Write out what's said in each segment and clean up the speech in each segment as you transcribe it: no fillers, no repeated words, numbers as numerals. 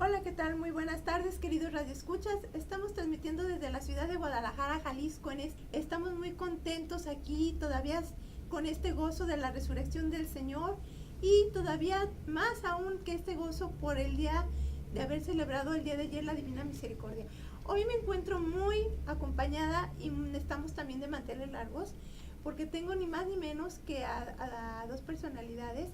Hola, ¿qué tal? Muy buenas tardes, queridos radioescuchas. Estamos transmitiendo desde la ciudad de Guadalajara, Jalisco. Estamos muy contentos aquí, todavía con este gozo de la resurrección del Señor y todavía más aún que este gozo por el día de haber celebrado el día de ayer la Divina Misericordia. Hoy me encuentro muy acompañada y estamos también de manteles largos porque tengo ni más ni menos que a dos personalidades.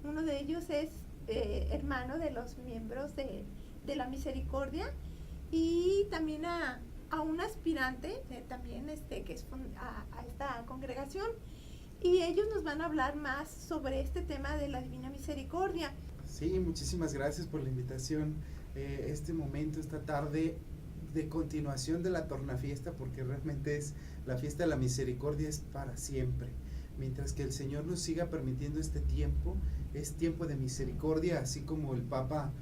Uno de ellos es hermano de los miembros de la Misericordia y también a un aspirante también que es a esta congregación, y ellos nos van a hablar más sobre este tema de la Divina Misericordia. Sí, muchísimas gracias por la invitación. Este momento, esta tarde de continuación de la tornafiesta, porque realmente es la fiesta de la misericordia, es para siempre. Mientras que el Señor nos siga permitiendo este tiempo, es tiempo de misericordia, así como el Papa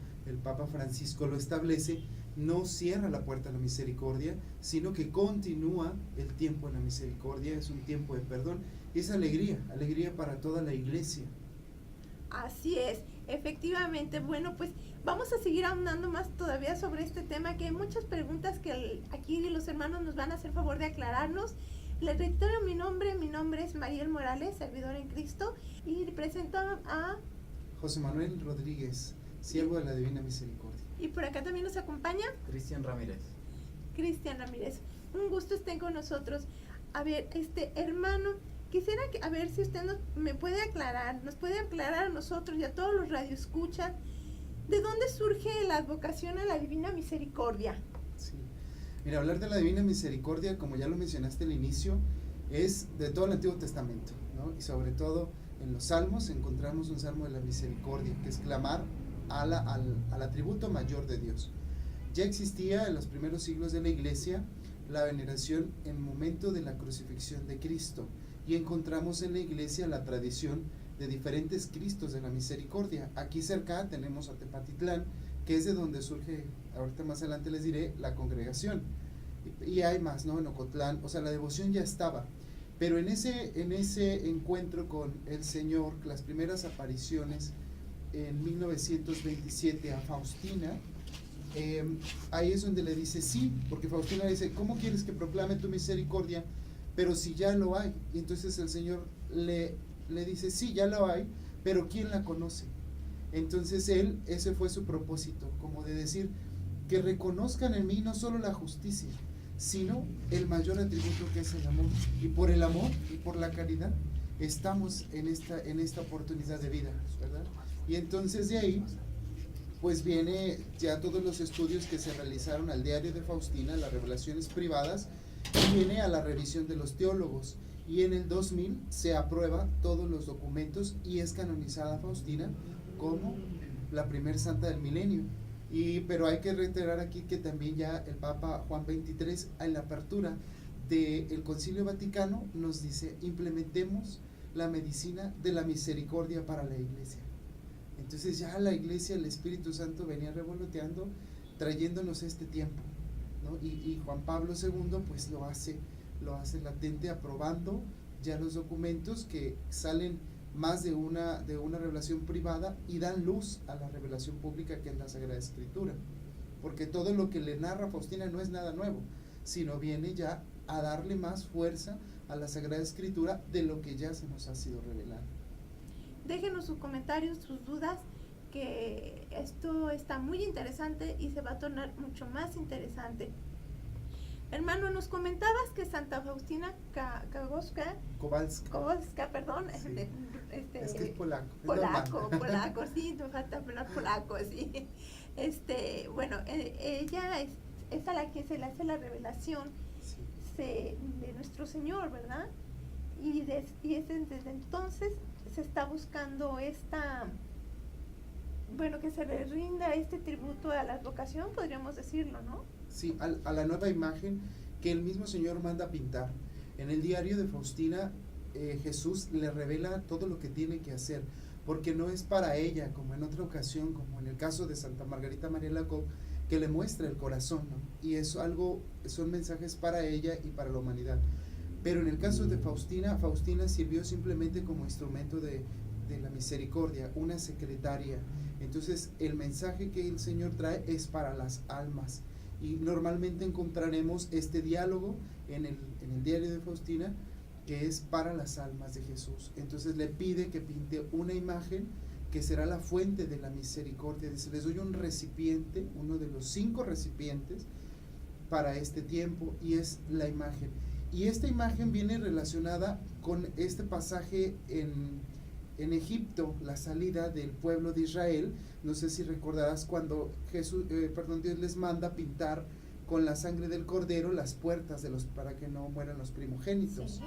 Francisco lo establece. No cierra la puerta a la misericordia, sino que continúa el tiempo en la misericordia. Es un tiempo de perdón, es alegría para toda la iglesia. Así es, efectivamente. Bueno, pues vamos a seguir ahondando más todavía sobre este tema, que hay muchas preguntas que aquí los hermanos nos van a hacer favor de aclararnos. Les reitero mi nombre es Mariel Morales, servidor en Cristo, y presento a José Manuel Rodríguez, siervo de la Divina Misericordia. Y por acá también nos acompaña Cristian Ramírez. Un gusto estén con nosotros. A ver, hermano, quisiera a ver si usted nos puede aclarar a nosotros y a todos los radioescuchas, ¿de dónde surge la advocación a la Divina Misericordia? Sí. Mira, hablar de la Divina Misericordia, como ya lo mencionaste al inicio, es de todo el Antiguo Testamento, ¿no? Y sobre todo en los Salmos encontramos un Salmo de la Misericordia, que es clamar al atributo mayor de Dios. Ya existía en los primeros siglos de la Iglesia la veneración en el momento de la crucifixión de Cristo, y encontramos en la Iglesia la tradición de diferentes Cristos de la Misericordia. Aquí cerca tenemos a Tepatitlán, que es de donde surge, ahorita más adelante les diré, la congregación. Y hay más, ¿no? En Ocotlán, o sea, la devoción ya estaba. Pero en ese encuentro con el Señor, las primeras apariciones en 1927 a Faustina, ahí es donde le dice sí, porque Faustina le dice, ¿cómo quieres que proclame tu misericordia? Pero si ya lo hay. Y entonces el Señor le dice, sí, ya lo hay, pero ¿quién la conoce? Entonces ese fue su propósito, como de decir, que reconozcan en mí no solo la justicia, sino el mayor atributo, que es el amor. Y por el amor y por la caridad estamos en esta oportunidad de vida, ¿verdad? Y entonces de ahí pues viene ya todos los estudios que se realizaron al diario de Faustina, las revelaciones privadas, y viene a la revisión de los teólogos, y en el 2000 se aprueba todos los documentos y es canonizada Faustina como la primer santa del milenio. Pero hay que reiterar aquí que también ya el Papa Juan XXIII, en la apertura del Concilio Vaticano, nos dice, implementemos la medicina de la misericordia para la Iglesia. Entonces ya la Iglesia, el Espíritu Santo venía revoloteando, trayéndonos este tiempo, ¿no? Y Juan Pablo II pues lo hace latente, aprobando ya los documentos que salen más de una revelación privada y dan luz a la revelación pública, que es la Sagrada Escritura, porque todo lo que le narra Faustina no es nada nuevo, sino viene ya a darle más fuerza a la Sagrada Escritura de lo que ya se nos ha sido revelado. Déjenos sus comentarios, sus dudas, que esto está muy interesante y se va a tornar mucho más interesante. Hermano, nos comentabas que Santa Faustina Kowalska, perdón, sí. Es que es polaco. Polaco, sí, nos falta hablar polaco, sí. Bueno, ella es a la que se le hace la revelación, sí, de nuestro Señor, ¿verdad? Y desde entonces se está buscando que se le rinda este tributo a la advocación, podríamos decirlo, ¿no? Sí, a la nueva imagen que el mismo Señor manda pintar. En el diario de Faustina, Jesús le revela todo lo que tiene que hacer, porque no es para ella, como en otra ocasión, como en el caso de Santa Margarita María Lacob, que le muestra el corazón, ¿no? Y son mensajes para ella y para la humanidad. Pero en el caso de Faustina sirvió simplemente como instrumento de la misericordia, una secretaria. Entonces el mensaje que el Señor trae es para las almas, y normalmente encontraremos este diálogo en el diario de Faustina, que es para las almas de Jesús. Entonces le pide que pinte una imagen que será la fuente de la misericordia. Dice, les doy un recipiente, uno de los 5 recipientes para este tiempo, y es la imagen. Y esta imagen viene relacionada con este pasaje en Egipto, la salida del pueblo de Israel. No sé si recordarás cuando Dios les manda pintar con la sangre del cordero las puertas para que no mueran los primogénitos. Sí.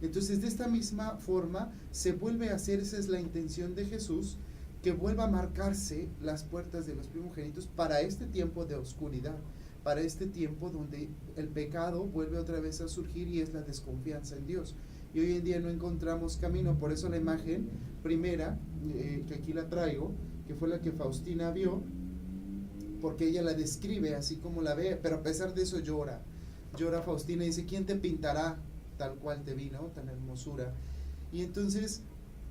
Entonces, de esta misma forma se vuelve a hacer, esa es la intención de Jesús, que vuelva a marcarse las puertas de los primogénitos para este tiempo de oscuridad, para este tiempo donde el pecado vuelve otra vez a surgir y es la desconfianza en Dios. Y hoy en día no encontramos camino. Por eso la imagen primera, que aquí la traigo, que fue la que Faustina vio, porque ella la describe así como la ve, pero a pesar de eso llora Faustina y dice, ¿quién te pintará tal cual te vi, ¿no? Tan hermosura. Y entonces,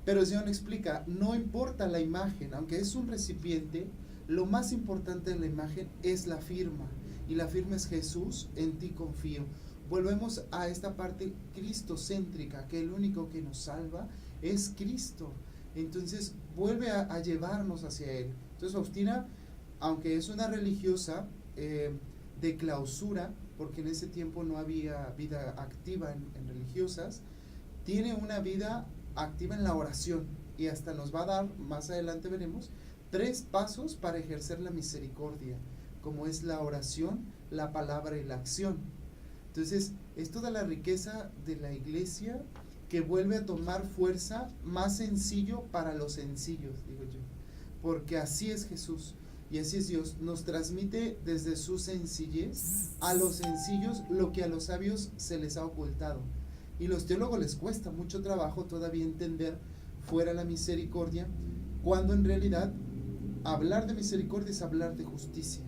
pero el Señor explica, no importa la imagen, aunque es un recipiente, lo más importante de la imagen es la firma, y la firma es Jesús, en ti confío. Volvemos a esta parte cristocéntrica, que el único que nos salva es Cristo. Entonces vuelve a llevarnos hacia Él. Entonces Faustina, aunque es una religiosa de clausura, porque en ese tiempo no había vida activa en religiosas, tiene una vida activa en la oración, y hasta nos va a dar, más adelante veremos, 3 pasos para ejercer la misericordia, como es la oración, la palabra y la acción. Entonces, es toda la riqueza de la iglesia que vuelve a tomar fuerza, más sencillo para los sencillos, digo yo, porque así es Jesús y así es Dios. Nos transmite desde su sencillez a los sencillos lo que a los sabios se les ha ocultado. Y los teólogos les cuesta mucho trabajo todavía entender fuera la misericordia, cuando en realidad hablar de misericordia es hablar de justicia,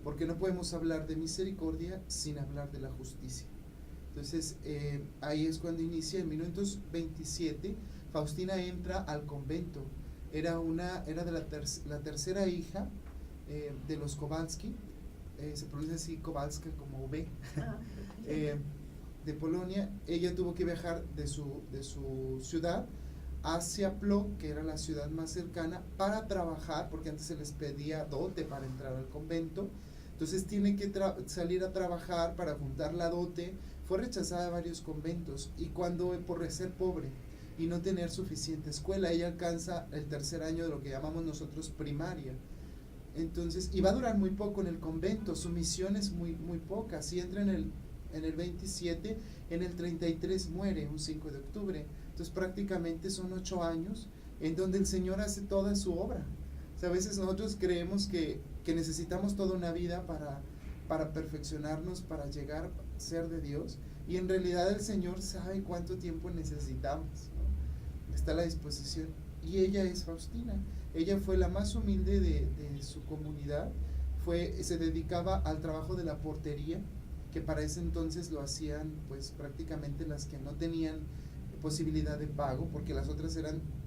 porque no podemos hablar de misericordia sin hablar de la justicia. Entonces ahí es cuando inicia. En 1927 Faustina entra al convento. Era de la tercera hija de los Kowalski, se pronuncia así Kowalska como V, de Polonia. Ella tuvo que viajar de su ciudad hacia Plock, que era la ciudad más cercana, para trabajar, porque antes se les pedía dote para entrar al convento. Entonces tiene que salir a trabajar para juntar la dote. Fue rechazada de varios conventos, y cuando por ser pobre y no tener suficiente escuela, ella alcanza el 3er año de lo que llamamos nosotros primaria. Entonces, y va a durar muy poco en el convento, su misión es muy poca. Si entra en el 27, en el 33 muere, un 5 de octubre. Entonces prácticamente son 8 años en donde el Señor hace toda su obra. O sea, a veces nosotros creemos que necesitamos toda una vida para perfeccionarnos, para llegar a ser de Dios, y en realidad el Señor sabe cuánto tiempo necesitamos, ¿no? Está a la disposición. Y ella es Faustina. Ella fue la más humilde de su comunidad. Se dedicaba al trabajo de la portería, que para ese entonces lo hacían pues prácticamente las que no tenían posibilidad de pago, porque las otras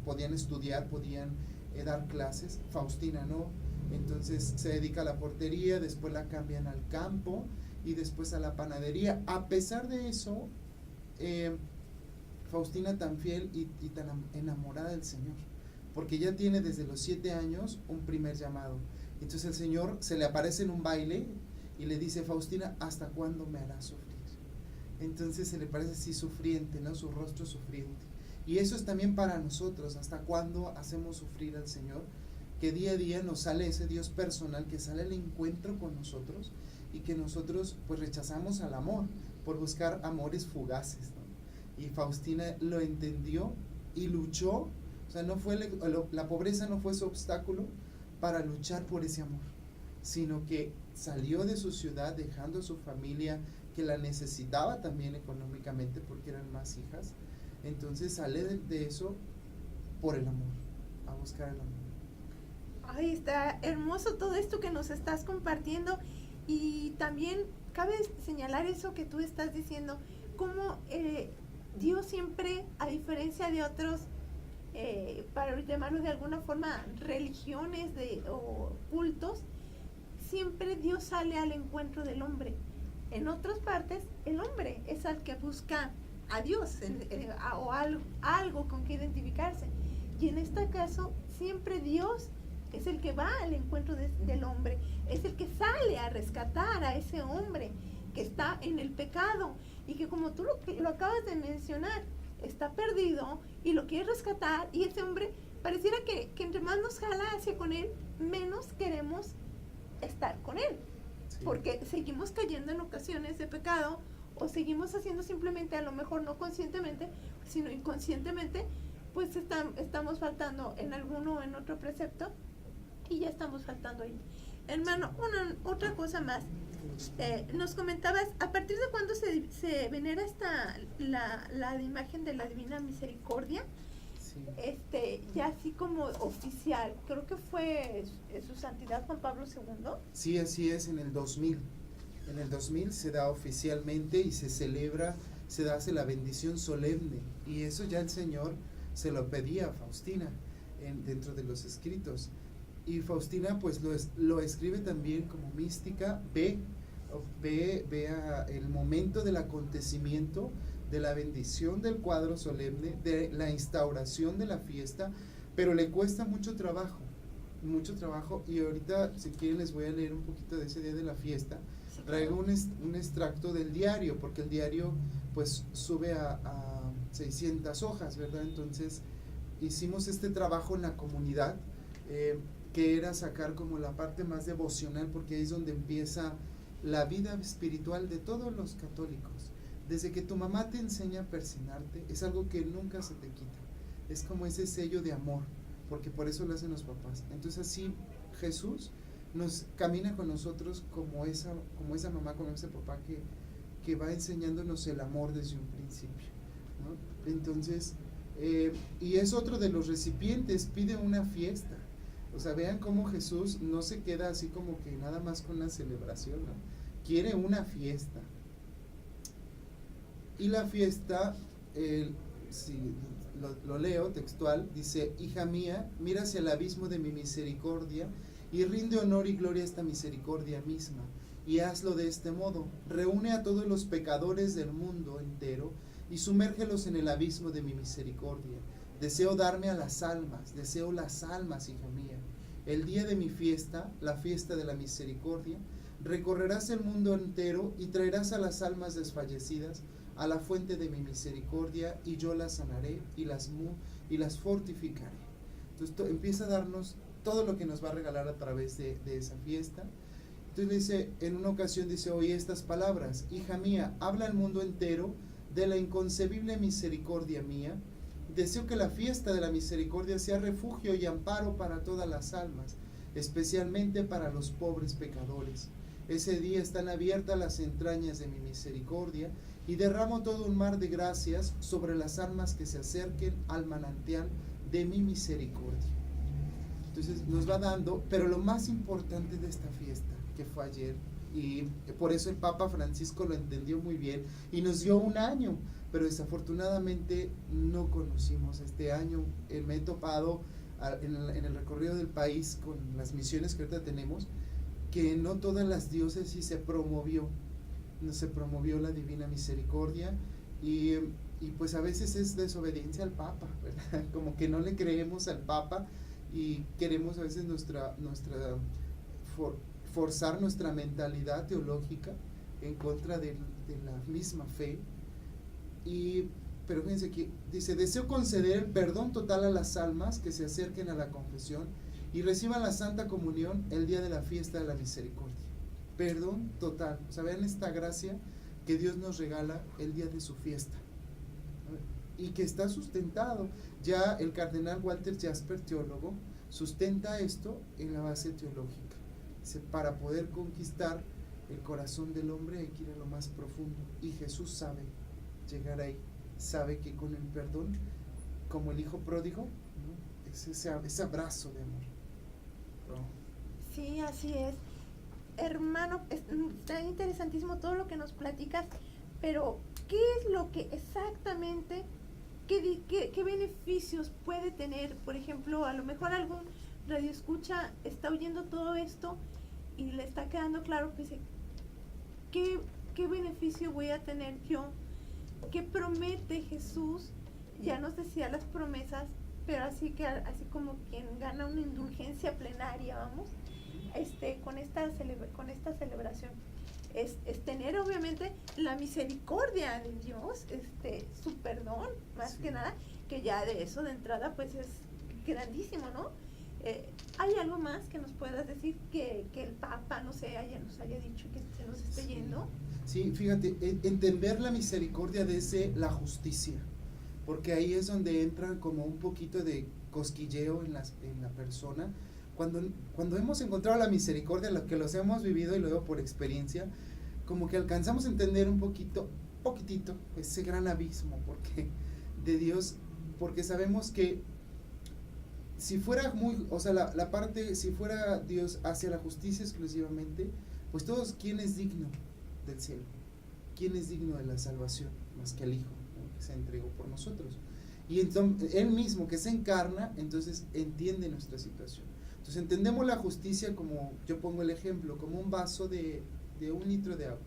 podían estudiar, podían dar clases. Faustina no. Entonces se dedica a la portería, después la cambian al campo y después a la panadería. A pesar de eso, Faustina tan fiel y tan enamorada del Señor, porque ya tiene desde los 7 años un primer llamado. Entonces el Señor se le aparece en un baile y le dice, Faustina, ¿hasta cuándo me harás sufrir? Entonces se le parece así sufriente, ¿no? Su rostro sufriente. Y eso es también para nosotros, ¿hasta cuándo hacemos sufrir al Señor? Que día a día nos sale ese Dios personal, que sale al encuentro con nosotros, y que nosotros pues rechazamos al amor por buscar amores fugaces, ¿no? Y Faustina lo entendió y luchó. O sea, no fue la pobreza no fue su obstáculo para luchar por ese amor, sino que salió de su ciudad dejando a su familia, que la necesitaba también económicamente porque eran más hijas. Entonces sale de eso por el amor, a buscar el amor. Ay, está hermoso todo esto que nos estás compartiendo, y también cabe señalar eso que tú estás diciendo, cómo Dios siempre, a diferencia de otros para llamarlo de alguna forma, religiones o cultos, siempre Dios sale al encuentro del hombre. En otras partes, el hombre es el que busca a Dios o algo con que identificarse. Y en este caso, siempre Dios es el que va al encuentro del hombre, es el que sale a rescatar a ese hombre que está en el pecado y que, como tú lo acabas de mencionar, está perdido y lo quiere rescatar, y ese hombre pareciera que entre más nos jala hacia con él, menos queremos estar con él, sí, porque seguimos cayendo en ocasiones de pecado, o seguimos haciendo simplemente, a lo mejor no conscientemente, sino inconscientemente, pues estamos faltando en alguno o en otro precepto, y ya estamos faltando ahí. Hermano, otra cosa más. Nos comentabas, ¿a partir de cuándo se venera la imagen de la Divina Misericordia? Sí. Ya así como oficial, creo que fue su santidad Juan Pablo II. Sí, así es, en el 2000. En el 2000 se da oficialmente y se celebra, hace la bendición solemne, y eso ya el Señor se lo pedía a Faustina dentro de los escritos. Y Faustina pues lo escribe también como mística, ve el momento del acontecimiento, de la bendición del cuadro solemne, de la instauración de la fiesta, pero le cuesta mucho trabajo, y ahorita si quieren les voy a leer un poquito de ese día de la fiesta. Traigo un extracto del diario, porque el diario pues sube a 600 hojas, ¿verdad? Entonces hicimos este trabajo en la comunidad, que era sacar como la parte más devocional, porque ahí es donde empieza la vida espiritual de todos los católicos. Desde que tu mamá te enseña a persignarte, es algo que nunca se te quita, es como ese sello de amor, porque por eso lo hacen los papás. Entonces así Jesús nos camina con nosotros como esa mamá, como ese papá que va enseñándonos el amor desde un principio, ¿no? Entonces, y es otro de los recipientes, pide una fiesta. O sea, vean cómo Jesús no se queda así como que nada más con la celebración, ¿no? Quiere una fiesta. Y la fiesta, si lo leo textual, dice: hija mía, mira hacia el abismo de mi misericordia y rinde honor y gloria a esta misericordia misma, y hazlo de este modo: reúne a todos los pecadores del mundo entero y sumérgelos en el abismo de mi misericordia. Deseo darme a las almas, deseo las almas, hija mía. El día de mi fiesta, la fiesta de la misericordia, recorrerás el mundo entero y traerás a las almas desfallecidas a la fuente de mi misericordia, y yo las sanaré y las fortificaré. Entonces empieza a darnos todo lo que nos va a regalar a través de esa fiesta. Entonces dice, en una ocasión dice: oí estas palabras: hija mía, habla al mundo entero de la inconcebible misericordia mía. Deseo que la fiesta de la misericordia sea refugio y amparo para todas las almas, especialmente para los pobres pecadores. Ese día están abiertas las entrañas de mi misericordia, y derramo todo un mar de gracias sobre las almas que se acerquen al manantial de mi misericordia. Entonces nos va dando, pero lo más importante de esta fiesta, que fue ayer, y por eso el Papa Francisco lo entendió muy bien y nos dio un año, pero desafortunadamente no conocimos este año. Me he topado en el recorrido del país con las misiones que ahorita tenemos, que no todas las diócesis se promovió la Divina Misericordia, y pues a veces es desobediencia al Papa, ¿verdad? Como que no le creemos al Papa y queremos a veces forzar nuestra mentalidad teológica en contra de la misma fe. Pero fíjense que dice: deseo conceder el perdón total a las almas que se acerquen a la confesión y reciban la Santa Comunión el día de la fiesta de la misericordia. Perdón total. O sea, vean esta gracia que Dios nos regala el día de su fiesta, ¿no? Y que está sustentado. Ya el cardenal Walter Jasper, teólogo, sustenta esto en la base teológica. Dice: para poder conquistar el corazón del hombre hay que ir a lo más profundo, y Jesús sabe llegar ahí, sabe que con el perdón, como el hijo pródigo, ¿no? Es ese abrazo de amor, ¿no? Sí, así es. Hermano, está interesantísimo todo lo que nos platicas, pero ¿qué es lo que exactamente ¿Qué beneficios puede tener? Por ejemplo, a lo mejor algún radioescucha está oyendo todo esto y le está quedando claro que dice, ¿qué beneficio voy a tener yo? ¿Qué promete Jesús? Ya nos decía las promesas, pero así como quien gana una indulgencia plenaria, vamos, con esta celebración. Es tener obviamente la misericordia de Dios, su perdón, más Sí. que nada, que ya de eso de entrada pues es grandísimo, ¿no? ¿Hay algo más que nos puedas decir que el Papa, no sé, nos haya dicho que se nos esté yendo? Sí, fíjate, entender la misericordia desde la justicia, porque ahí es donde entra como un poquito de cosquilleo en la persona. Cuando hemos encontrado la misericordia, lo que los hemos vivido y lo digo por experiencia, como que alcanzamos a entender poquitito, ese gran abismo de Dios, porque sabemos que si fuera si fuera Dios hacia la justicia exclusivamente, pues todos, ¿quién es digno del cielo? ¿Quién es digno de la salvación? Más que el Hijo, ¿no? Que se entregó por nosotros. Y entonces, Él mismo que se encarna, entonces entiende nuestra situación. Entonces entendemos la justicia como, yo pongo el ejemplo, como un vaso de 1 litro de agua.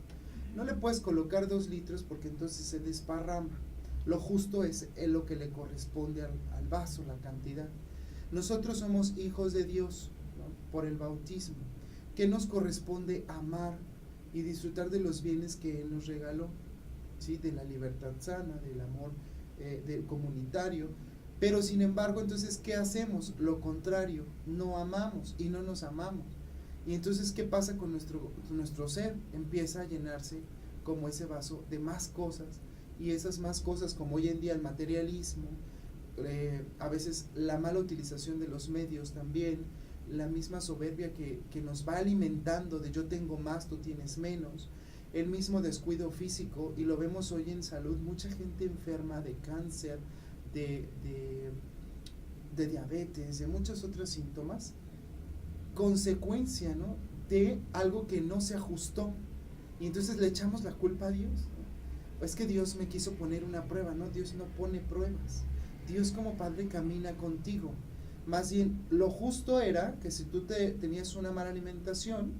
No le puedes colocar 2 litros porque entonces se desparrama. Lo justo es lo que le corresponde al vaso, la cantidad. Nosotros somos hijos de Dios, ¿no? Por el bautismo, que nos corresponde amar y disfrutar de los bienes que Él nos regaló, ¿sí? De la libertad sana, del amor comunitario. Pero sin embargo, entonces, ¿qué hacemos? Lo contrario, no amamos y no nos amamos. Y entonces, ¿qué pasa con nuestro ser? Empieza a llenarse como ese vaso de más cosas, y esas más cosas, como hoy en día el materialismo, a veces la mala utilización de los medios también, la misma soberbia que nos va alimentando de yo tengo más, tú tienes menos, el mismo descuido físico, y lo vemos hoy en salud, mucha gente enferma de cáncer, de diabetes, de muchos otros síntomas, consecuencia, ¿no? De algo que no se ajustó, y entonces le echamos la culpa a Dios, ¿no? Es que Dios me quiso poner una prueba. No, Dios no pone pruebas. Dios como Padre camina contigo. Más bien, lo justo era que si tú tenías una mala alimentación,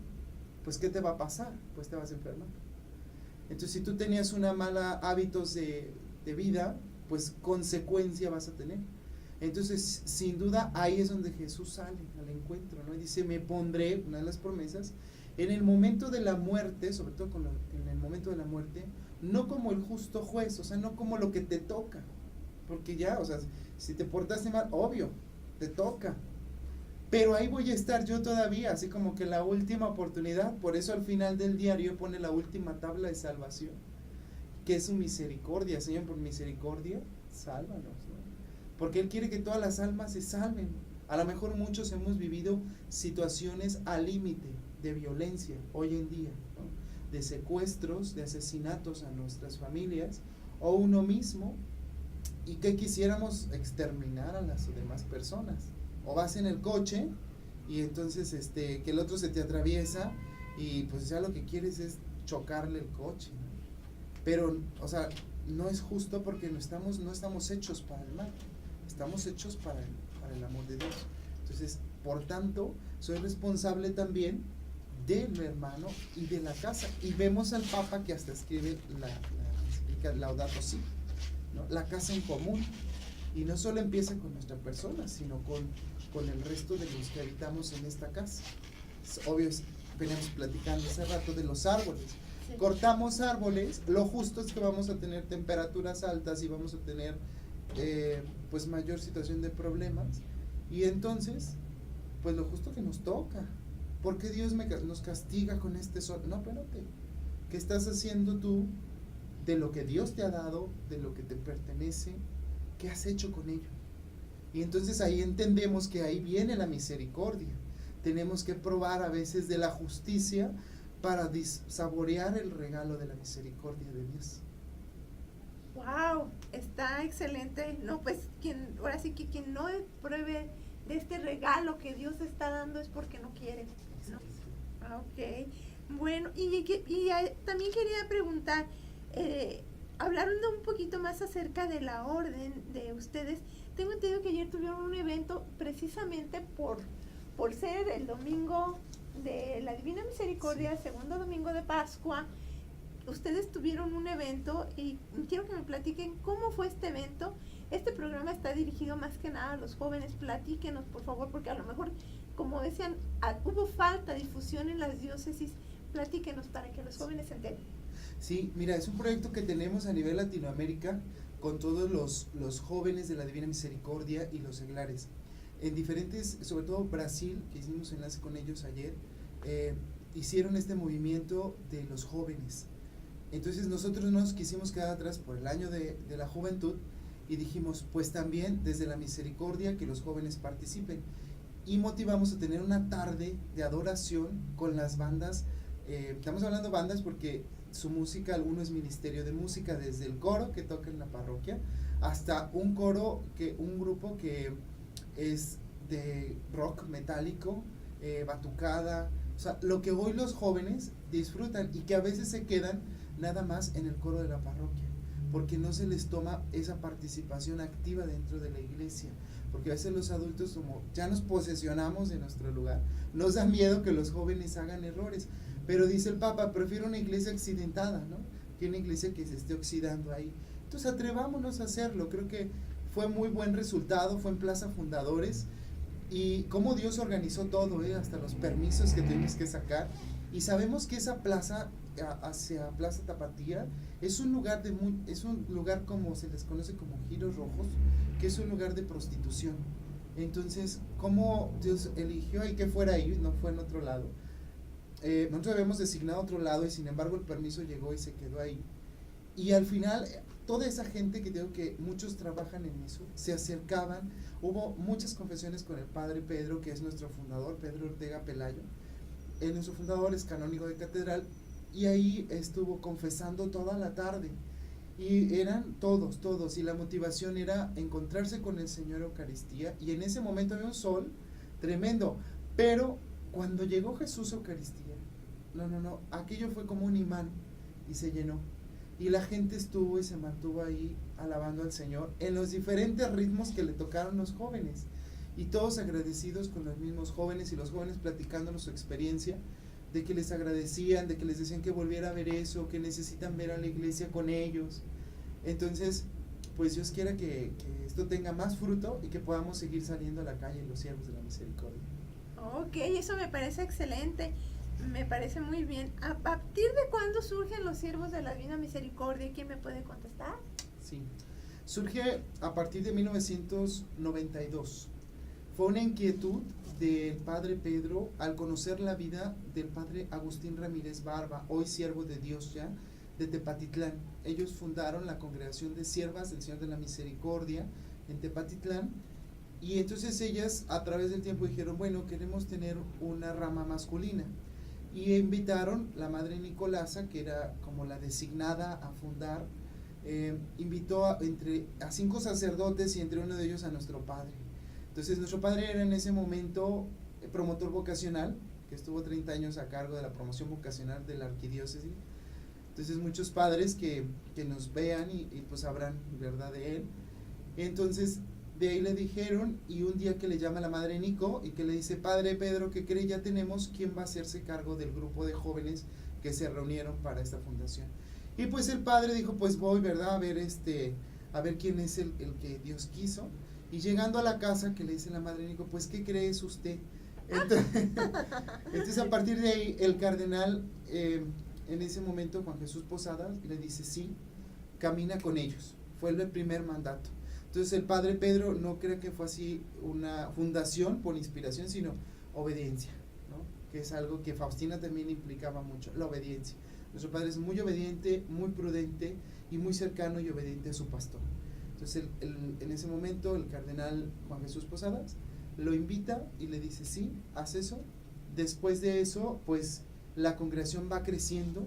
pues ¿qué te va a pasar? Pues te vas a enfermar. Entonces, si tú tenías una mala hábitos de vida, pues consecuencia vas a tener. Entonces, sin duda, ahí es donde Jesús sale al encuentro, ¿no? Y dice, me pondré, una de las promesas, en el momento de la muerte, sobre todo en el momento de la muerte, no como el justo juez, o sea, no como lo que te toca, porque ya, o sea, si te portaste mal, obvio, te toca, pero ahí voy a estar yo todavía, así como que la última oportunidad. Por eso al final del diario pone la última tabla de salvación, que es su misericordia. Señor, por misericordia, sálvanos, ¿no? Porque Él quiere que todas las almas se salven. A lo mejor muchos hemos vivido situaciones al límite de violencia hoy en día, ¿no? De secuestros, de asesinatos a nuestras familias, o uno mismo, y que quisiéramos exterminar a las demás personas. O vas en el coche y entonces que el otro se te atraviesa y pues ya lo que quieres es chocarle el coche, ¿no? Pero, o sea, no es justo, porque no estamos hechos para el mal, estamos hechos para el amor de Dios. Entonces, por tanto, soy responsable también de mi hermano y de la casa. Y vemos al Papa que hasta escribe la Laudato Si, ¿no? La casa en común. Y no solo empieza con nuestra persona, sino con el resto de los que habitamos en esta casa. Es obvio, veníamos platicando hace rato de los árboles. Sí. Cortamos árboles, lo justo es que vamos a tener temperaturas altas y vamos a tener pues mayor situación de problemas. Y entonces, pues lo justo que nos toca. ¿Por qué Dios nos castiga con este sol? No, espérate. ¿Qué estás haciendo tú de lo que Dios te ha dado, de lo que te pertenece? ¿Qué has hecho con ello? Y entonces ahí entendemos que ahí viene la misericordia. Tenemos que probar a veces de la justicia para saborear el regalo de la misericordia de Dios. Wow, está excelente. No, pues ahora sí que quien no pruebe de este regalo que Dios está dando es porque no quiere, ¿no? Ok, bueno, y también quería preguntar, hablando un poquito más acerca de la orden de ustedes, tengo entendido que ayer tuvieron un evento precisamente por ser el domingo de la Divina Misericordia, el segundo domingo de Pascua. Ustedes tuvieron un evento y quiero que me platiquen cómo fue este evento. Este programa está dirigido más que nada a los jóvenes. Platíquenos, por favor, porque a lo mejor, como decían, hubo falta de difusión en las diócesis. Platíquenos para que los jóvenes se enteren. Sí, mira, es un proyecto que tenemos a nivel Latinoamérica con todos los jóvenes de la Divina Misericordia y los seglares. En diferentes, sobre todo Brasil, que hicimos enlace con ellos ayer, hicieron este movimiento de los jóvenes. Entonces nosotros no nos quisimos quedar atrás por el año de la juventud y dijimos, pues también desde la misericordia que los jóvenes participen. Y motivamos a tener una tarde de adoración con las bandas. Estamos hablando de bandas porque su música, alguno es ministerio de música, desde el coro que toca en la parroquia hasta un grupo que es de rock metálico, batucada, o sea, lo que hoy los jóvenes disfrutan y que a veces se quedan nada más en el coro de la parroquia, porque no se les toma esa participación activa dentro de la iglesia, porque a veces los adultos, como ya nos posesionamos de nuestro lugar, nos da miedo que los jóvenes hagan errores, pero dice el Papa, prefiero una iglesia accidentada, ¿no?, que una iglesia que se esté oxidando ahí. Entonces atrevámonos a hacerlo. Creo que fue muy buen resultado, fue en Plaza Fundadores, y cómo Dios organizó todo, hasta los permisos que tuvimos que sacar, y sabemos que esa plaza hacia Plaza Tapatía es un lugar como se les conoce como giros rojos, que es un lugar de prostitución. Entonces, cómo Dios eligió y que fuera ahí, no fue en otro lado. Nosotros habíamos designado otro lado y sin embargo el permiso llegó y se quedó ahí. Y al final, toda esa gente que digo que muchos trabajan en eso, se acercaban, hubo muchas confesiones con el padre Pedro, que es nuestro fundador, Pedro Ortega Pelayo. Nuestro fundador es canónigo de catedral, y ahí estuvo confesando toda la tarde. Y eran todos, y la motivación era encontrarse con el Señor Eucaristía, y en ese momento había un sol tremendo, pero cuando llegó Jesús a Eucaristía, no, aquello fue como un imán, y se llenó. Y la gente estuvo y se mantuvo ahí alabando al Señor en los diferentes ritmos que le tocaron los jóvenes. Y todos agradecidos con los mismos jóvenes y los jóvenes platicándonos su experiencia, de que les agradecían, de que les decían que volviera a ver eso, que necesitan ver a la iglesia con ellos. Entonces, pues Dios quiera que esto tenga más fruto y que podamos seguir saliendo a la calle los siervos de la misericordia. Ok, eso me parece excelente. Me parece muy bien. ¿A partir de cuándo surgen los siervos de la Divina Misericordia? ¿Quién me puede contestar? Sí, surge a partir de 1992. Fue una inquietud del padre Pedro al conocer la vida del padre Agustín Ramírez Barba, hoy siervo de Dios ya, de Tepatitlán. Ellos fundaron la congregación de siervas del Señor de la Misericordia en Tepatitlán. Y entonces ellas a través del tiempo dijeron, bueno, queremos tener una rama masculina. Y invitaron la madre Nicolasa, que era como la designada a fundar, invitó a 5 sacerdotes y entre uno de ellos a nuestro padre. Entonces nuestro padre era en ese momento promotor vocacional, que estuvo 30 años a cargo de la promoción vocacional de la arquidiócesis. Entonces muchos padres que nos vean y pues sabrán verdad de él. Entonces de ahí le dijeron, y un día que le llama la madre Nico y que le dice, padre Pedro, ¿qué cree? Ya tenemos quién va a hacerse cargo del grupo de jóvenes que se reunieron para esta fundación. Y pues el padre dijo, pues voy, ¿verdad? A ver quién es el que Dios quiso. Y llegando a la casa, que le dice la madre Nico, pues ¿qué crees usted? Entonces a partir de ahí el cardenal, en ese momento Juan Jesús Posadas, le dice sí, camina con ellos. Fue el primer mandato. Entonces el padre Pedro no cree que fue así una fundación por inspiración, sino obediencia, ¿no? Que es algo que Faustina también implicaba mucho, la obediencia. Nuestro padre es muy obediente, muy prudente y muy cercano y obediente a su pastor. Entonces en ese momento el cardenal Juan Jesús Posadas lo invita y le dice sí, haz eso. Después de eso pues la congregación va creciendo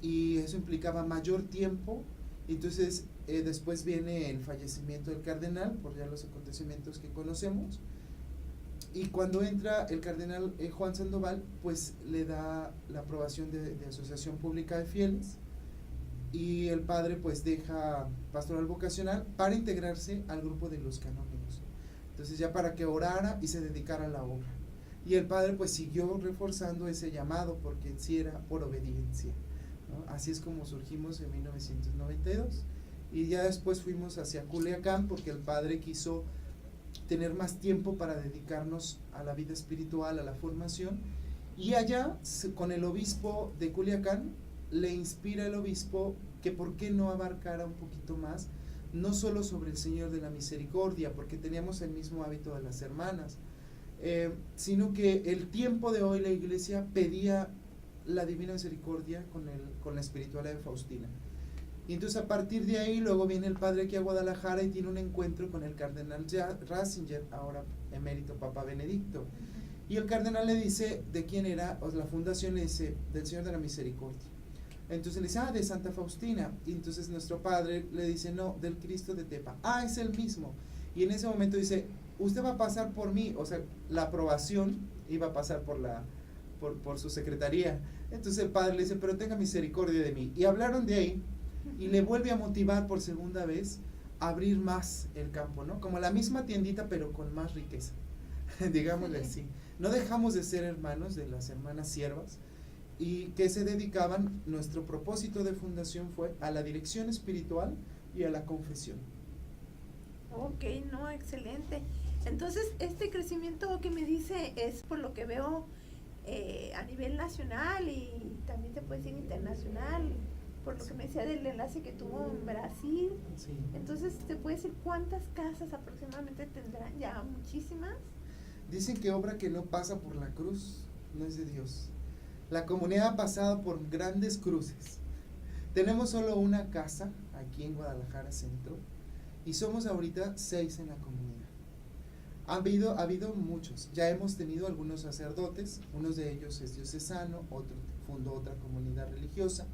y eso implicaba mayor tiempo. Entonces después viene el fallecimiento del cardenal por ya los acontecimientos que conocemos, y cuando entra el cardenal Juan Sandoval pues le da la aprobación de Asociación Pública de Fieles, y el padre pues deja pastoral vocacional para integrarse al grupo de los canónigos. Entonces ya para que orara y se dedicara a la obra. Y el padre pues siguió reforzando ese llamado porque en sí era por obediencia, ¿no? Así es como surgimos en 1992 y ya después fuimos hacia Culiacán porque el padre quiso tener más tiempo para dedicarnos a la vida espiritual, a la formación, y allá con el obispo de Culiacán le inspira el obispo que por qué no abarcara un poquito más, no solo sobre el Señor de la Misericordia, porque teníamos el mismo hábito de las hermanas, sino que el tiempo de hoy la iglesia pedía la Divina Misericordia con la espiritualidad de Faustina. Y entonces a partir de ahí luego viene el padre aquí a Guadalajara y tiene un encuentro con el cardenal Ratzinger, ahora emérito Papa Benedicto. Y el cardenal le dice de quién era, o la fundación le dice, del Señor de la Misericordia. Entonces le dice, de Santa Faustina. Y entonces nuestro padre le dice, no, del Cristo de Tepa. Es el mismo. Y en ese momento dice, usted va a pasar por mí, o sea, la aprobación iba a pasar por su secretaría. Entonces el padre le dice, pero tenga misericordia de mí. Y hablaron de ahí y le vuelve a motivar por segunda vez a abrir más el campo, ¿no? Como la misma tiendita, pero con más riqueza, digámosle así. No dejamos de ser hermanos de las hermanas siervas y que se dedicaban, nuestro propósito de fundación fue a la dirección espiritual y a la confesión. Ok, no, excelente. Entonces, este crecimiento que me dice es por lo que veo a nivel nacional y también te puede decir internacional, por lo que me decía del enlace que tuvo en Brasil. Sí. Entonces, ¿te puede decir cuántas casas aproximadamente tendrán? Ya muchísimas. Dicen que obra que no pasa por la cruz no es de Dios. La comunidad ha pasado por grandes cruces. Tenemos solo una casa aquí en Guadalajara Centro y somos ahorita 6 en la comunidad. Ha habido muchos, ya hemos tenido algunos sacerdotes, uno de ellos es diocesano, otro fundó otra comunidad religiosa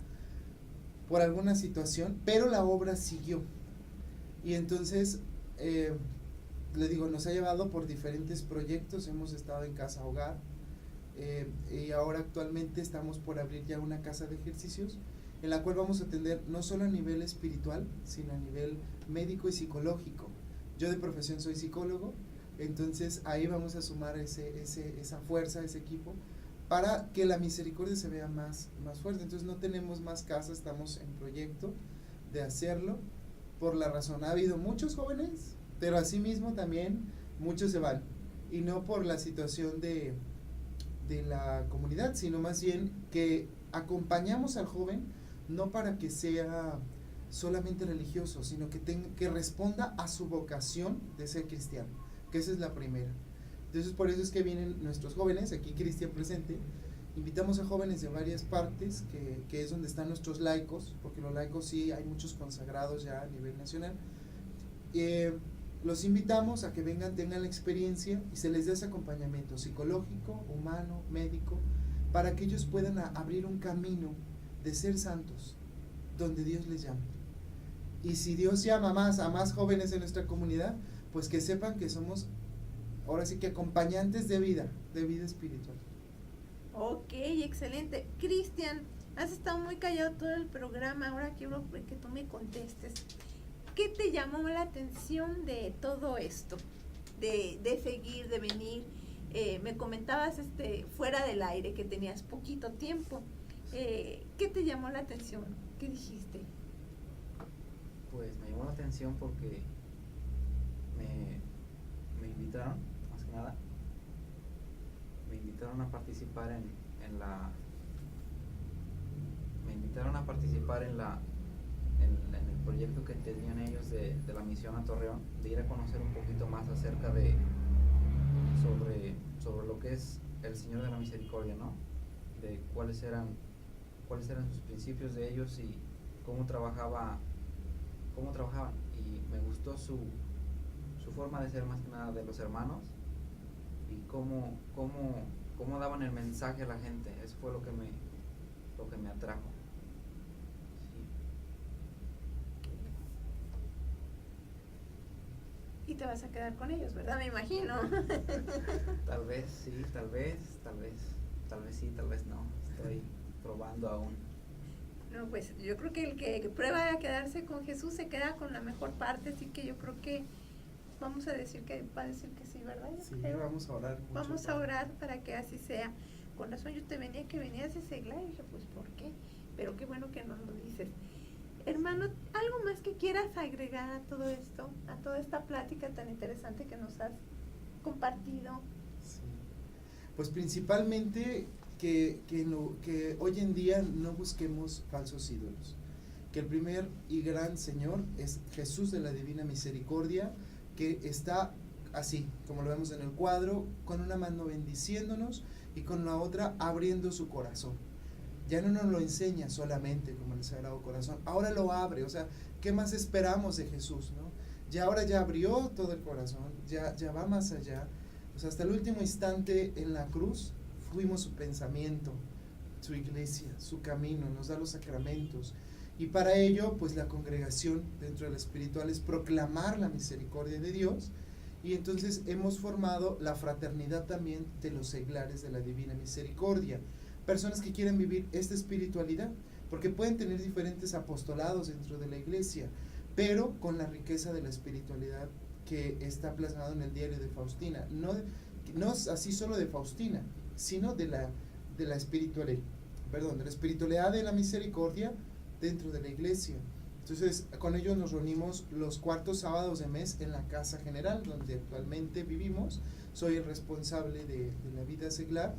por alguna situación, pero la obra siguió. Y entonces, le digo, nos ha llevado por diferentes proyectos, hemos estado en casa hogar, y ahora actualmente estamos por abrir ya una casa de ejercicios en la cual vamos a atender no solo a nivel espiritual, sino a nivel médico y psicológico. Yo de profesión soy psicólogo, entonces ahí vamos a sumar esa fuerza, ese equipo, para que la misericordia se vea más fuerte. Entonces no tenemos más casas, estamos en proyecto de hacerlo, por la razón, ha habido muchos jóvenes, pero asimismo también muchos se van, y no por la situación de la comunidad, sino más bien que acompañamos al joven no para que sea solamente religioso, sino que responda a su vocación de ser cristiano, que esa es la primera. Entonces por eso es que vienen nuestros jóvenes, aquí Cristian presente, invitamos a jóvenes de varias partes, que es donde están nuestros laicos, porque los laicos sí hay muchos consagrados ya a nivel nacional. Los invitamos a que vengan, tengan la experiencia y se les dé ese acompañamiento psicológico, humano, médico, para que ellos puedan abrir un camino de ser santos, donde Dios les llama. Y si Dios llama a más jóvenes en nuestra comunidad, pues que sepan que somos, ahora sí que acompañantes de vida espiritual. Ok, excelente. Cristian, has estado muy callado todo el programa, ahora quiero que tú me contestes. ¿Qué te llamó la atención de todo esto? De seguir, de venir. Me comentabas fuera del aire que tenías poquito tiempo. ¿Qué te llamó la atención? ¿Qué dijiste? Pues me llamó la atención porque me invitaron, más que nada, me invitaron a participar en el proyecto que tenían ellos de la misión a Torreón, de ir a conocer un poquito más acerca sobre lo que es el Señor de la Misericordia, ¿no? De cuáles eran sus principios de ellos y cómo trabajaban. Y me gustó su forma de ser, más que nada, de los hermanos, y cómo daban el mensaje a la gente. Eso fue lo que me atrajo. Y te vas a quedar con ellos, ¿verdad? Me imagino. Tal vez sí, tal vez sí, tal vez no. Estoy probando aún. Bueno, pues yo creo que el que prueba a quedarse con Jesús se queda con la mejor parte, así que yo creo que vamos a decir que va a decir que sí, ¿verdad? Yo Sí, creo. vamos a orar mucho. Vamos a orar para que así sea. Con razón yo te venía que venías de Segla y dije, pues ¿por qué? Pero qué bueno que nos lo dices. Hermano, ¿algo más que quieras agregar a todo esto, a toda esta plática tan interesante que nos has compartido? Sí. Pues principalmente que hoy en día no busquemos falsos ídolos, que el primer y gran Señor es Jesús de la Divina Misericordia, que está así, como lo vemos en el cuadro, con una mano bendiciéndonos y con la otra abriendo su corazón. Ya no nos lo enseña solamente como en el Sagrado Corazón, ahora lo abre. O sea, ¿qué más esperamos de Jesús, no? Ya ahora ya abrió todo el corazón, ya va más allá. O sea, hasta el último instante en la cruz fuimos su pensamiento, su iglesia, su camino, nos da los sacramentos. Y para ello, pues la congregación dentro de la espiritual es proclamar la misericordia de Dios. Y entonces hemos formado la fraternidad también de los seglares de la Divina Misericordia. Personas que quieren vivir esta espiritualidad, porque pueden tener diferentes apostolados dentro de la iglesia, pero con la riqueza de la espiritualidad que está plasmado en el diario de Faustina. No es así solo de Faustina, sino de la espiritualidad de la misericordia dentro de la iglesia. Entonces, con ellos nos reunimos los cuartos sábados de mes en la Casa General, donde actualmente vivimos. Soy el responsable de la vida seglar.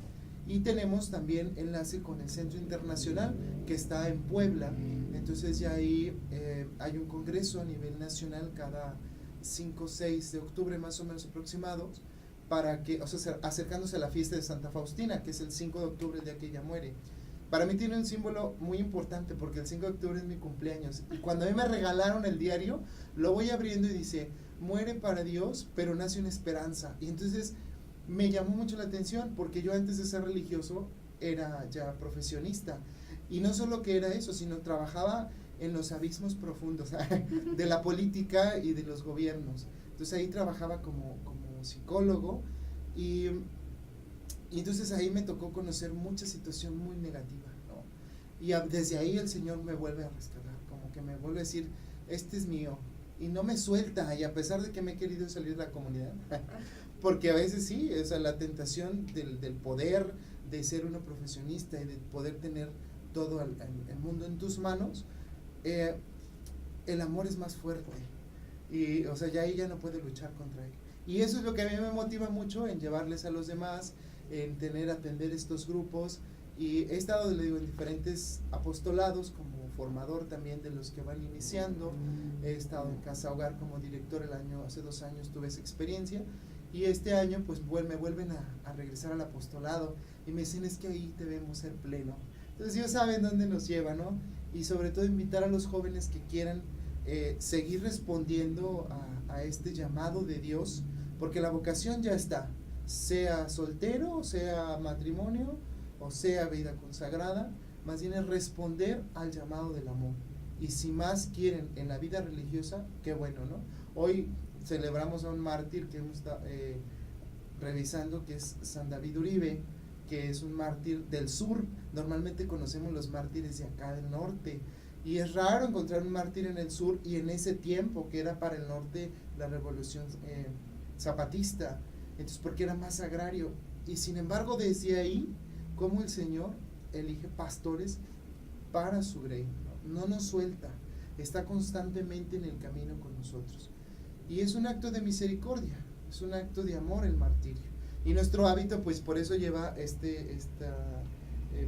Y tenemos también enlace con el Centro Internacional, que está en Puebla. Entonces ya ahí hay un congreso a nivel nacional cada 5 o 6 de octubre más o menos aproximados, para que, o sea, acercándose a la fiesta de Santa Faustina, que es el 5 de octubre, el día que ella muere. Para mí tiene un símbolo muy importante, porque el 5 de octubre es mi cumpleaños. Y cuando a mí me regalaron el diario, lo voy abriendo y dice, muere para Dios, pero nace una esperanza. Y entonces me llamó mucho la atención, porque yo antes de ser religioso era ya profesionista. Y no solo que era eso, sino trabajaba en los abismos profundos de la política y de los gobiernos. Entonces ahí trabajaba como psicólogo y entonces ahí me tocó conocer mucha situación muy negativa, ¿no? Y desde ahí el Señor me vuelve a rescatar, como que me vuelve a decir, este es mío, y no me suelta, y a pesar de que me he querido salir de la comunidad, porque a veces sí, o sea, la tentación del poder, de ser uno profesionista y de poder tener todo el mundo en tus manos, el amor es más fuerte, y o sea, ya ella no puede luchar contra él. Y eso es lo que a mí me motiva mucho en llevarles a los demás, en atender estos grupos. Y he estado, le digo, en diferentes apostolados como formador también de los que van iniciando. He estado en Casa Hogar como director hace 2 años tuve esa experiencia. Y este año pues me vuelven a regresar al apostolado y me dicen, es que ahí debemos ser pleno. Entonces ellos saben dónde nos lleva, ¿no? Y sobre todo invitar a los jóvenes que quieran seguir respondiendo a este llamado de Dios, porque la vocación ya está, sea soltero, sea matrimonio, o sea vida consagrada, más bien es responder al llamado del amor. Y si más quieren en la vida religiosa, qué bueno, ¿no? Hoy celebramos a un mártir que hemos estado revisando, que es San David Uribe, que es un mártir del sur. Normalmente conocemos los mártires de acá del norte, y es raro encontrar un mártir en el sur, y en ese tiempo que era para el norte la revolución zapatista, entonces porque era más agrario. Y sin embargo desde ahí, como el Señor elige pastores para su grey, no nos suelta, está constantemente en el camino con nosotros, y es un acto de misericordia, es un acto de amor el martirio. Y nuestro hábito pues por eso lleva esta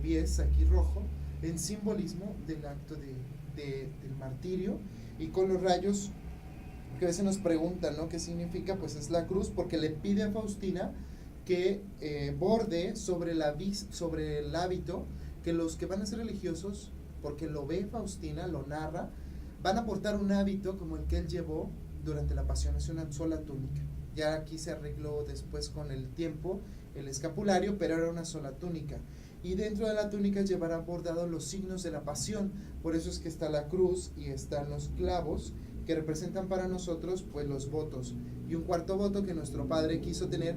bies aquí rojo, en simbolismo del acto del martirio, y con los rayos, que a veces nos preguntan, ¿no? ¿Qué significa? Pues es la cruz, porque le pide a Faustina que borde sobre el hábito, que los que van a ser religiosos, porque lo ve Faustina, lo narra, van a portar un hábito como el que él llevó durante la pasión, es una sola túnica. Ya aquí se arregló después con el tiempo el escapulario, pero era una sola túnica. Y dentro de la túnica llevará bordados los signos de la pasión. Por eso es que está la cruz y están los clavos, que representan para nosotros pues los votos. Y un cuarto voto que nuestro padre quiso tener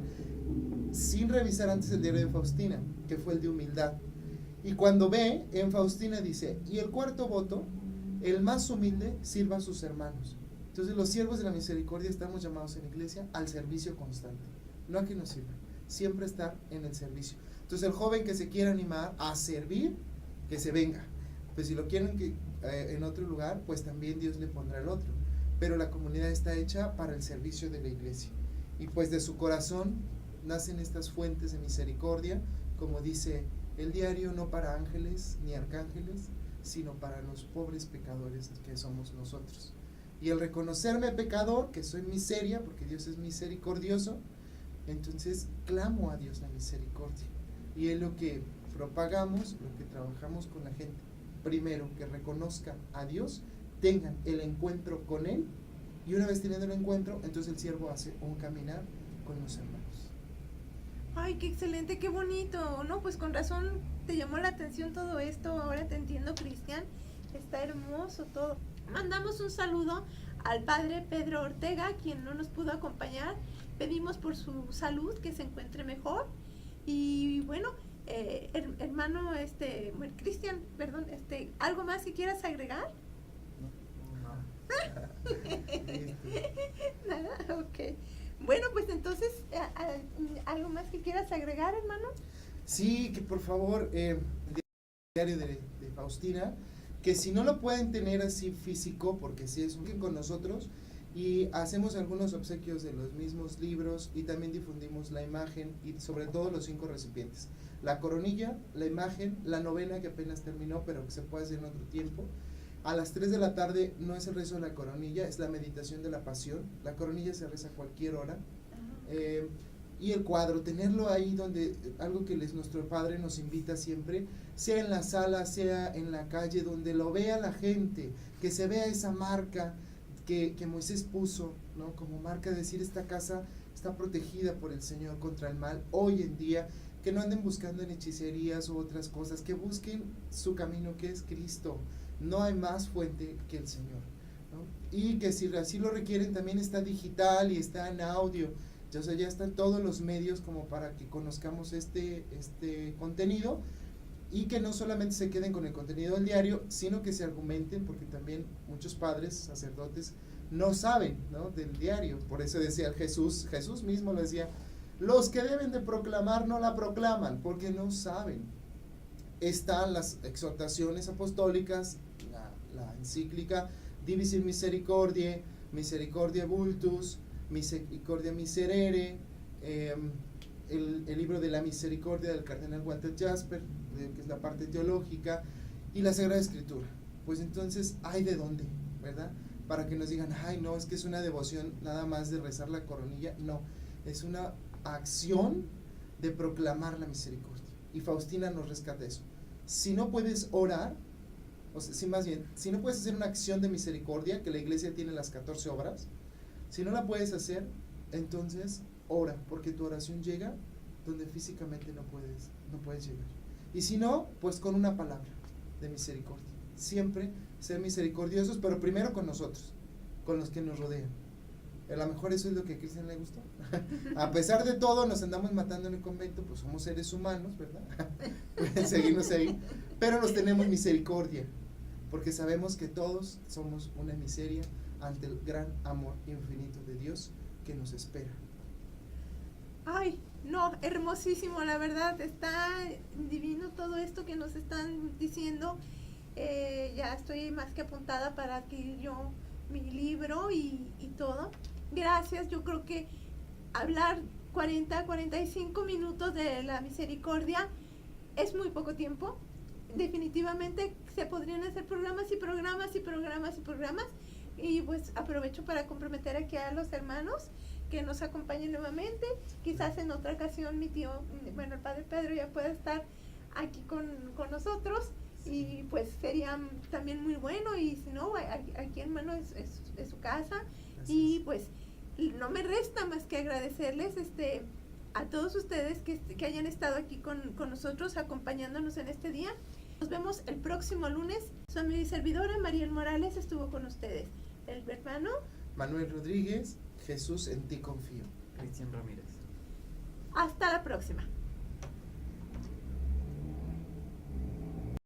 sin revisar antes el diario de Faustina, que fue el de humildad. Y cuando ve, en Faustina dice, y el cuarto voto, el más humilde sirva a sus hermanos. Entonces los siervos de la misericordia estamos llamados en la iglesia al servicio constante, no a que nos sirvan, siempre estar en el servicio. Entonces el joven que se quiera animar a servir, que se venga. Pues si lo quieren en otro lugar, pues también Dios le pondrá el otro. Pero la comunidad está hecha para el servicio de la iglesia. Y pues de su corazón nacen estas fuentes de misericordia, como dice el diario, no para ángeles ni arcángeles, sino para los pobres pecadores que somos nosotros. Y el reconocerme pecador, que soy miseria, porque Dios es misericordioso, entonces clamo a Dios la misericordia. Y es lo que propagamos, lo que trabajamos con la gente. Primero, que reconozca a Dios, tengan el encuentro con Él, y una vez teniendo el encuentro, entonces el siervo hace un caminar con los hermanos. Ay, qué excelente, qué bonito, ¿no? Pues con razón te llamó la atención todo esto, ahora te entiendo, Cristian, está hermoso todo. Mandamos un saludo al padre Pedro Ortega, quien no nos pudo acompañar, pedimos por su salud, que se encuentre mejor, y bueno, hermano, bueno, Cristian, perdón, ¿algo más que quieras agregar? Nada, ok. Bueno, pues entonces, ¿algo más que quieras agregar, hermano? Sí, que por favor, el diario de Faustina, que si no lo pueden tener así físico, porque si es con nosotros, y hacemos algunos obsequios de los mismos libros, y también difundimos la imagen, y sobre todo los 5 recipientes. La coronilla, la imagen, la novena que apenas terminó, pero que se puede hacer en otro tiempo. A las 3 de la tarde no es el rezo de la coronilla, es la meditación de la pasión. La coronilla se reza a cualquier hora. Y el cuadro, tenerlo ahí donde, algo que nuestro Padre nos invita siempre, sea en la sala, sea en la calle, donde lo vea la gente, que se vea esa marca que Moisés puso, ¿no? Como marca de decir, esta casa está protegida por el Señor contra el mal. Hoy en día, que no anden buscando en hechicerías u otras cosas, que busquen su camino, que es Cristo. No hay más fuente que el Señor, ¿no? Y que si así lo requieren, también está digital y está en audio. O sea, ya están todos los medios como para que conozcamos este contenido, y que no solamente se queden con el contenido del diario, sino que se argumenten, porque también muchos padres, sacerdotes, no saben, ¿no?, del diario. Por eso decía Jesús mismo lo decía, los que deben de proclamar no la proclaman, porque no saben. Están las exhortaciones apostólicas, la encíclica Divis in Misericordiae, Misericordia Vultus, Misericordia Miserere, el libro de la misericordia del cardenal Walter Jasper, que es la parte teológica, y la Sagrada Escritura. Pues entonces hay de dónde, ¿verdad? Para que nos digan, ay, no, es que es una devoción nada más de rezar la coronilla. No, es una acción de proclamar la misericordia, y Faustina nos rescata eso. Si no puedes orar, o sea, si no puedes hacer una acción de misericordia, que la iglesia tiene las 14 obras, si no la puedes hacer, entonces ora, porque tu oración llega donde físicamente no puedes llegar. Y si no, pues con una palabra de misericordia. Siempre ser misericordiosos, pero primero con nosotros, con los que nos rodean. A lo mejor eso es lo que a Cristian le gustó. A pesar de todo, nos andamos matando en el convento, pues somos seres humanos, ¿verdad? Pueden seguirnos ahí, pero nos tenemos misericordia, porque sabemos que todos somos una miseria ante el gran amor infinito de Dios que nos espera. Ay, no, hermosísimo, la verdad, está divino todo esto que nos están diciendo. Ya estoy más que apuntada para adquirir yo mi libro y todo. Gracias, yo creo que hablar 45 minutos de la misericordia es muy poco tiempo. Definitivamente se podrían hacer programas y programas y programas y programas. Y pues aprovecho para comprometer aquí a los hermanos que nos acompañen nuevamente. Quizás en otra ocasión mi tío, bueno, el padre Pedro ya pueda estar aquí con nosotros, y pues sería también muy bueno. Y si no, aquí hermano es su casa. Gracias. Y pues no me resta más que agradecerles a todos ustedes que hayan estado aquí con nosotros, acompañándonos en este día. Nos vemos el próximo lunes. Su amiga y servidora Mariel Morales estuvo con ustedes. El hermano Manuel Rodríguez. Jesús, en ti confío. Cristian Ramírez. Hasta la próxima.